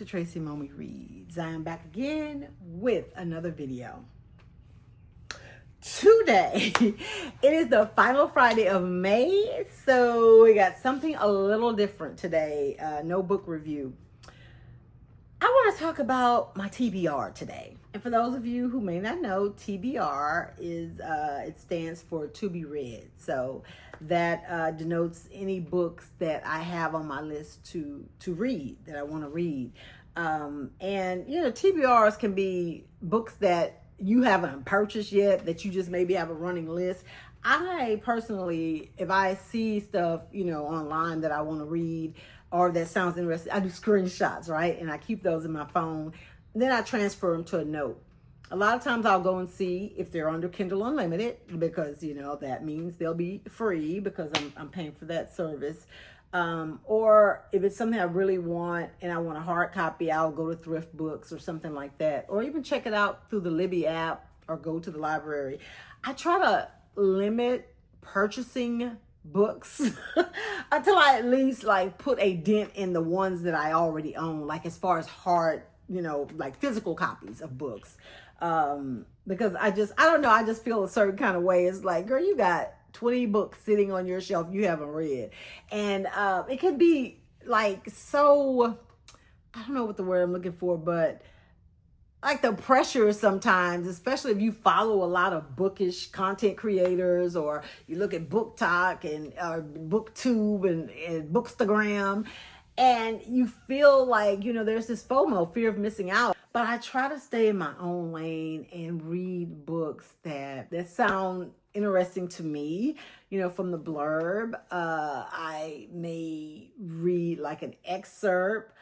to Tracy Mommy Reads. I am back again with another video. Today, it is the final Friday of May, so we got something a little different today. No book review. I want to talk about my TBR today. And for those of you who may not know, TBR is, it stands for to be read. So that denotes any books that I have on my list to read, that I want to read. And, you know, TBRs can be books that you haven't purchased yet, that you just maybe have a running list. I personally, if I see stuff, you know, online that I want to read or that sounds interesting, I do screenshots, right? And I keep those in my phone. Then I transfer them to a note. A lot of times I'll go and see if they're under Kindle Unlimited, because, you know, that means they'll be free because I'm paying for that service. Or if it's something I really want and I want a hard copy, I'll go to Thrift Books or something like that. Or even check it out through the Libby app or go to the library. I try to limit purchasing books until I at least like put a dent in the ones that I already own, like as far as hard, you know, like physical copies of books. Because I don't know, I just feel a certain kind of way. It's like, girl, you got 20 books sitting on your shelf you haven't read. And it can be like so, I don't know what the word I'm looking for, but like the pressure sometimes, especially if you follow a lot of bookish content creators, or you look at Book Talk and BookTube and Bookstagram, and you feel like, you know, there's this FOMO, fear of missing out. But I try to stay in my own lane and read books that sound interesting to me. You know, from the blurb, I may read like an excerpt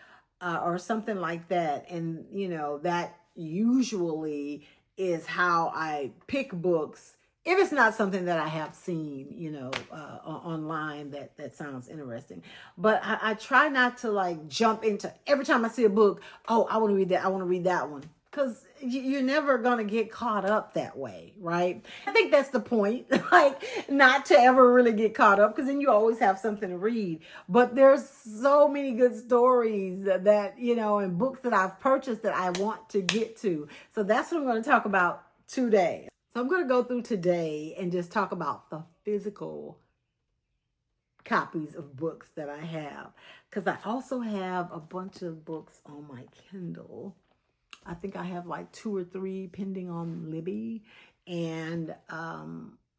or something like that. And, you know, that usually is how I pick books, if it's not something that I have seen, you know, online that sounds interesting. But I try not to like jump into every time I see a book, oh, I want to read that, I want to read that one. Because you're never going to get caught up that way, right? I think that's the point, like not to ever really get caught up, because then you always have something to read. But there's so many good stories that, you know, and books that I've purchased that I want to get to. So that's what I'm going to talk about today. So I'm going to go through today and just talk about the physical copies of books that I have, because I also have a bunch of books on my Kindle. I think I have like 2 or 3 pending on Libby, and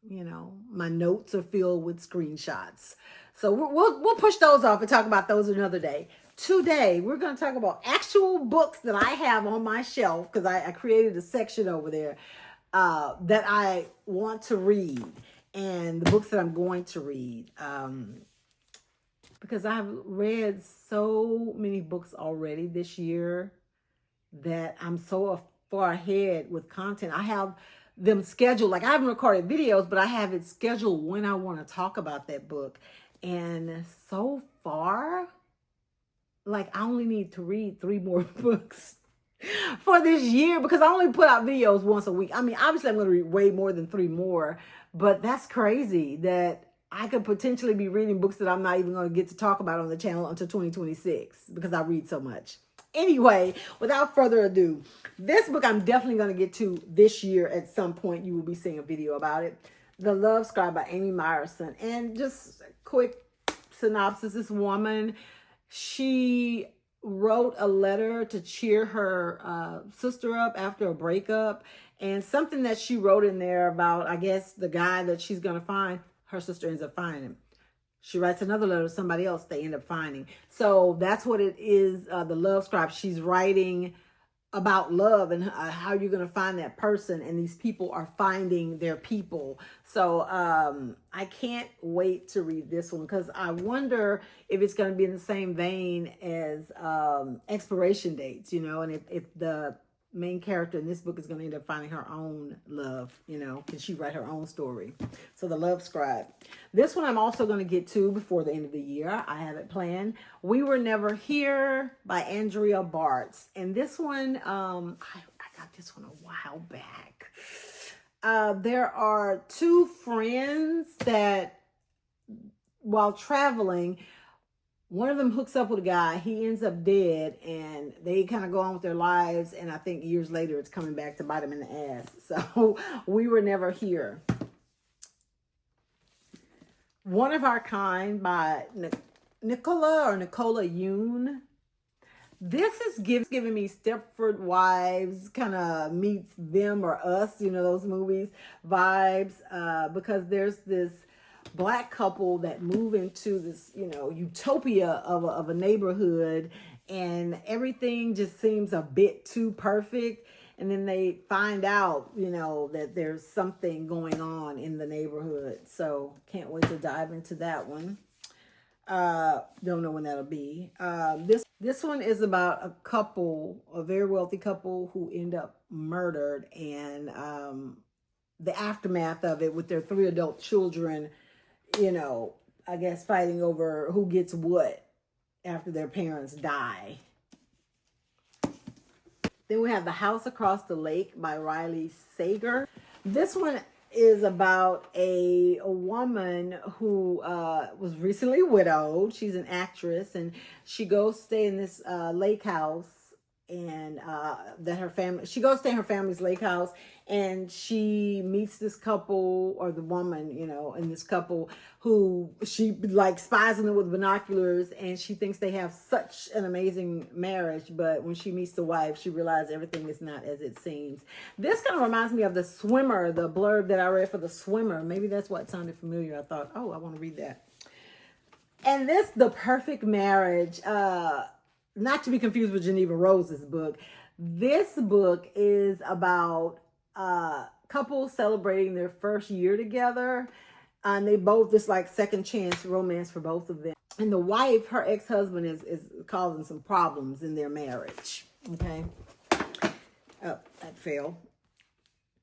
you know, my notes are filled with screenshots. So we'll push those off and talk about those another day. Today we're going to talk about actual books that I have on my shelf, because I created a section over there that I want to read, and the books that I'm going to read. Because I've read so many books already this year that I'm so far ahead with content. I have them scheduled, like I haven't recorded videos, but I have it scheduled when I want to talk about that book. And so far, like I only need to read 3 more books for this year, because I only put out videos once a week. I mean, obviously I'm going to read way more than 3 more, but that's crazy that I could potentially be reading books that I'm not even going to get to talk about on the channel until 2026, because I read so much. Anyway, without further ado, this book I'm definitely going to get to this year at some point. You will be seeing a video about it. The Love Scribe by Amy Myerson. And just a quick synopsis. This woman, she wrote a letter to cheer her sister up after a breakup. And something that she wrote in there about, I guess, the guy that she's going to find, her sister ends up finding him. She writes another letter to somebody else they end up finding. So that's what it is, the Love Scribe. She's writing about love and how you're going to find that person. And these people are finding their people. So I can't wait to read this one, because I wonder if it's going to be in the same vein as Expiration Dates, you know, and if the main character in this book is going to end up finding her own love, you know, can she write her own story? So The Love Scribe. This one I'm also going to get to before the end of the year. I have it planned. We Were Never Here by Andrea Bartz. And this one, I got this one a while back. There are 2 friends that, while traveling, one of them hooks up with a guy. He ends up dead, and they kind of go on with their lives. And I think years later, it's coming back to bite them in the ass. So We Were Never Here. One of Our Kind by Nicola Yoon. This is giving me Stepford Wives, kind of meets Them or Us, those movies vibes, because there's this Black couple that move into this, utopia of a neighborhood, and everything just seems a bit too perfect. And then they find out, that there's something going on in the neighborhood. So can't wait to dive into that one. Don't know when that'll be. This one is about a couple, a very wealthy couple, who end up murdered, and the aftermath of it with their 3 adult children, I guess fighting over who gets what after their parents die. Then we have The House Across the Lake by Riley Sager. This one is about a woman who was recently widowed. She's an actress, and she goes stay in this lake house, and she goes stay in her family's lake house, and she meets this couple, or the woman, in this couple, who she like spies on them with binoculars, and she thinks they have such an amazing marriage. But when she meets the wife, she realizes everything is not as it seems. This kind of reminds me of The Swimmer, the blurb that I read for The Swimmer. Maybe that's why it sounded familiar. I thought, oh, I want to read that. And this, The Perfect Marriage, not to be confused with Geneva Rose's book. This book is about couples celebrating their first year together. And they both, just like second chance romance for both of them. And the wife, her ex-husband is causing some problems in their marriage. Okay. Oh, that failed.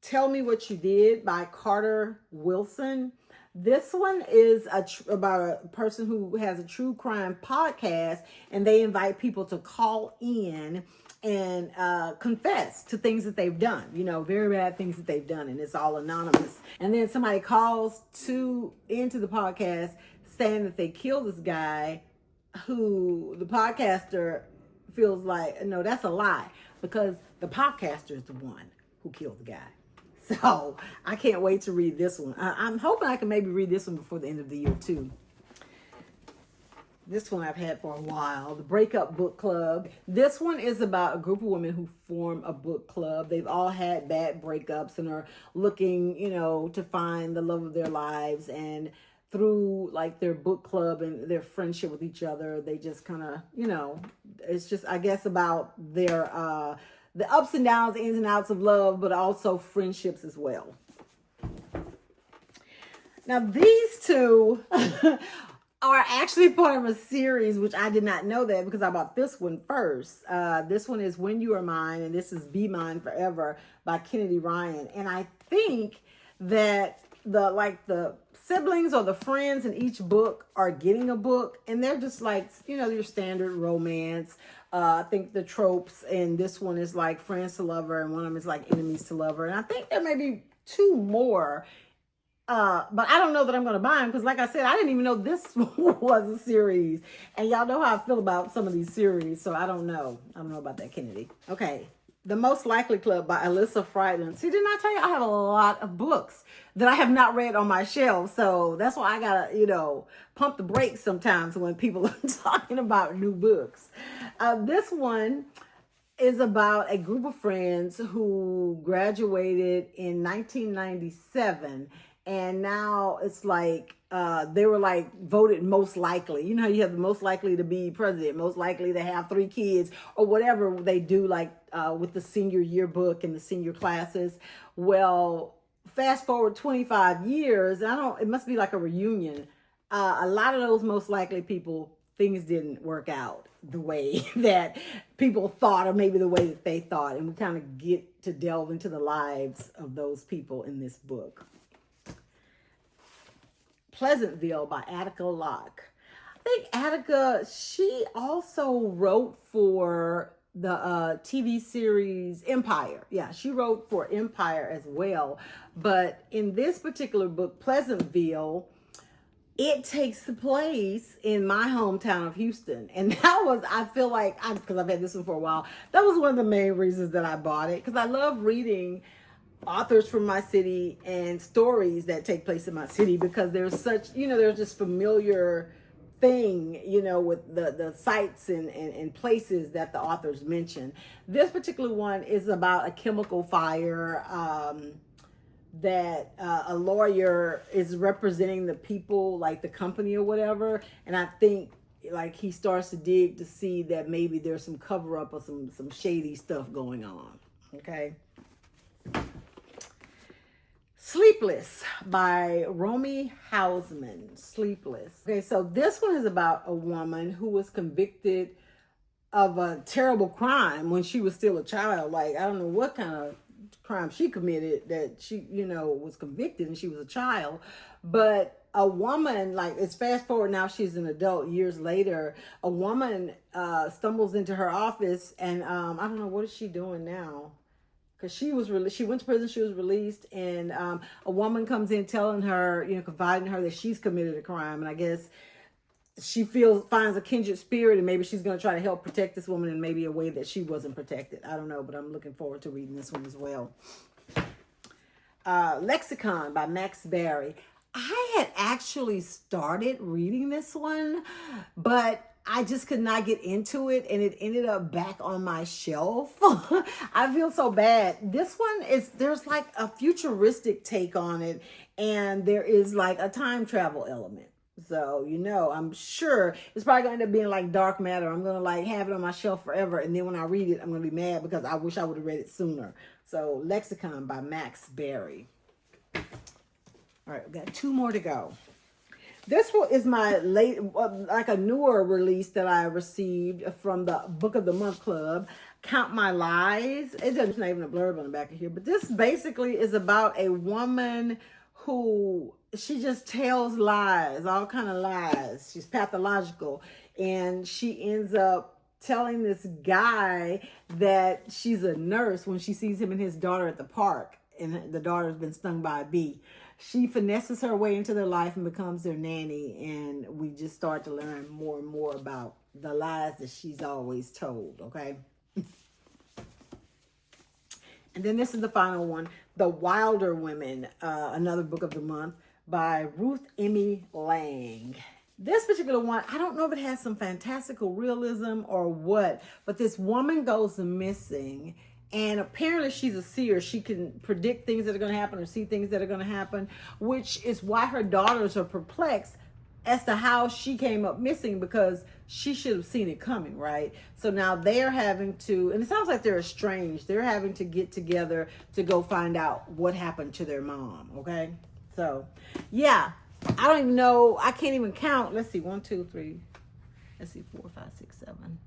Tell Me What You Did by Carter Wilson. This one is about a person who has a true crime podcast, and they invite people to call in and confess to things that they've done, very bad things that they've done, and it's all anonymous. And then somebody calls into the podcast saying that they killed this guy, who the podcaster feels like, no, that's a lie, because the podcaster is the one who killed the guy. So I can't wait to read this one. I'm hoping I can maybe read this one before the end of the year too. This one I've had for a while, The Breakup Book Club. This one is about a group of women who form a book club. They've all had bad breakups and are looking, to find the love of their lives. And through like their book club and their friendship with each other, they just kind of, it's just, I guess, about their the ups and downs, the ins and outs of love, but also friendships as well. Now, these two are actually part of a series, which I did not know that because I bought this one first. This one is When You Are Mine, and this is Be Mine Forever by Kennedy Ryan. And I think that the siblings or the friends in each book are getting a book, and they're just like, your standard romance. I think the tropes in this one is like friends to lover, and one of them is like enemies to lover. And I think there may be 2 more. But I don't know that I'm going to buy them because, like I said, I didn't even know this was a series. And y'all know how I feel about some of these series, so I don't know. I don't know about that, Kennedy. Okay. The Most Likely Club by Alyssa Friedland. See, didn't I tell you I have a lot of books that I have not read on my shelf? So that's why I gotta, pump the brakes sometimes when people are talking about new books. This one is about a group of friends who graduated in 1997, and now it's like they were like voted most likely. You have the most likely to be president, most likely to have 3 kids, or whatever they do, like with the senior yearbook and the senior classes. Well, fast forward 25 years, it must be like a reunion. A lot of those most likely people, things didn't work out the way that people thought, or maybe the way that they thought. And we kind of get to delve into the lives of those people in this book. Pleasantville by Attica Locke. I think Attica, she also wrote for the TV series Empire. Yeah, she wrote for Empire as well. But in this particular book, Pleasantville, it takes the place in my hometown of Houston. And that was, I feel like, because I've had this one for a while, that was one of the main reasons that I bought it. Because I love reading authors from my city and stories that take place in my city, because there's such, there's this familiar thing, with the sites and places that the authors mention. This particular one is about a chemical fire, that a lawyer is representing the people, like the company or whatever. And I think like he starts to dig to see that maybe there's some cover up or some shady stuff going on. Okay. Sleepless by Romy Hausman. Sleepless. Okay, so this one is about a woman who was convicted of a terrible crime when she was still a child. Like, I don't know what kind of crime she committed that she, was convicted and she was a child. But a woman, like, it's fast forward now, she's an adult years later. A woman stumbles into her office, and I don't know, what is she doing now? Because she went to prison, she was released, and a woman comes in telling her, confiding in her that she's committed a crime. And I guess she finds a kindred spirit, and maybe she's going to try to help protect this woman in maybe a way that she wasn't protected. I don't know, but I'm looking forward to reading this one as well. Lexicon by Max Barry. I had actually started reading this one, but I just could not get into it, and it ended up back on my shelf. I feel so bad. This one there's like a futuristic take on it, and there is like a time travel element. So, I'm sure it's probably going to end up being like dark matter. I'm going to like have it on my shelf forever. And then when I read it, I'm going to be mad because I wish I would have read it sooner. So Lexicon by Max Barry. All right, we've got 2 more to go. This one is my like a newer release that I received from the Book of the Month Club, Count My Lies. It doesn't have even a blurb on the back of here, but this basically is about a woman who, she just tells lies, all kind of lies. She's pathological, and she ends up telling this guy that she's a nurse when she sees him and his daughter at the park, and the daughter's been stung by a bee. She finesses her way into their life and becomes their nanny, and we just start to learn more and more about the lies that she's always told, okay? And then this is the final one, The Wilder Women, another book of the month by Ruth Emmy Lang. This particular one, I don't know if it has some fantastical realism or what, but this woman goes missing, and apparently she's a seer. She can predict things that are going to happen or see things that are going to happen, which is why her daughters are perplexed as to how she came up missing, because she should have seen it coming, right? So now they're having to, and it sounds like they're estranged. They're having to get together to go find out what happened to their mom, okay? So, yeah, I don't even know. I can't even count. Let's see, 1, 2, 3. Let's see, 4, 5, 6, 7. 8, 9,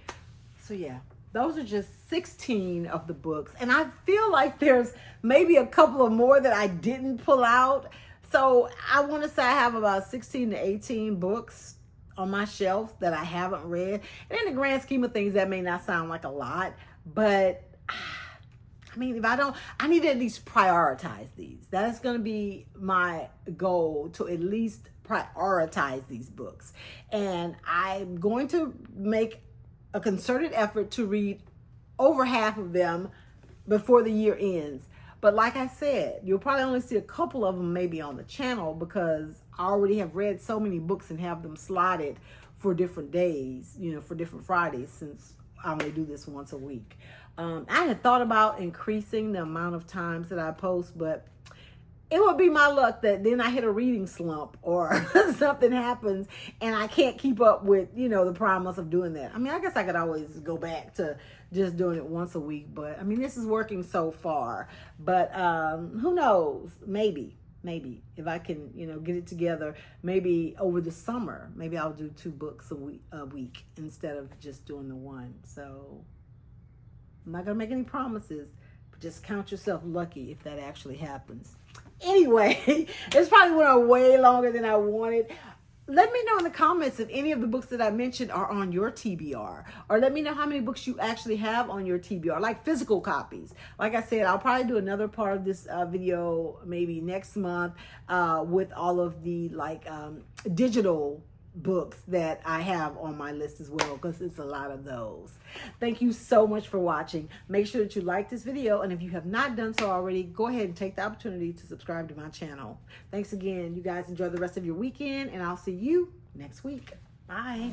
10. So, yeah. Those are just 16 of the books. And I feel like there's maybe a couple of more that I didn't pull out. So I want to say I have about 16 to 18 books on my shelf that I haven't read. And in the grand scheme of things, that may not sound like a lot. But, I mean, if I don't, I need to at least prioritize these. That is going to be my goal, to at least prioritize these books. And I'm going to make a concerted effort to read over half of them before the year ends. But like I said, you'll probably only see a couple of them maybe on the channel, because I already have read so many books and have them slotted for different days, for different Fridays, since I only do this once a week. I had thought about increasing the amount of times that I post, but it would be my luck that then I hit a reading slump or something happens and I can't keep up with, the promise of doing that. I mean, I guess I could always go back to just doing it once a week, but I mean, this is working so far. But who knows? Maybe if I can, get it together, maybe over the summer, maybe I'll do 2 books a week instead of just doing the one. So I'm not going to make any promises, but just count yourself lucky if that actually happens. Anyway, it's probably went on way longer than I wanted. let me know in the comments if any of the books that I mentioned are on your TBR, or let me know how many books you actually have on your TBR, like physical copies. Like I said, I'll probably do another part of this video maybe next month with all of the digital books that I have on my list as well, because it's a lot of those. Thank you so much for watching. Make sure that you like this video, and if you have not done so already, go ahead and take the opportunity to subscribe to my channel. Thanks again. You guys enjoy the rest of your weekend, and I'll see you next week. Bye.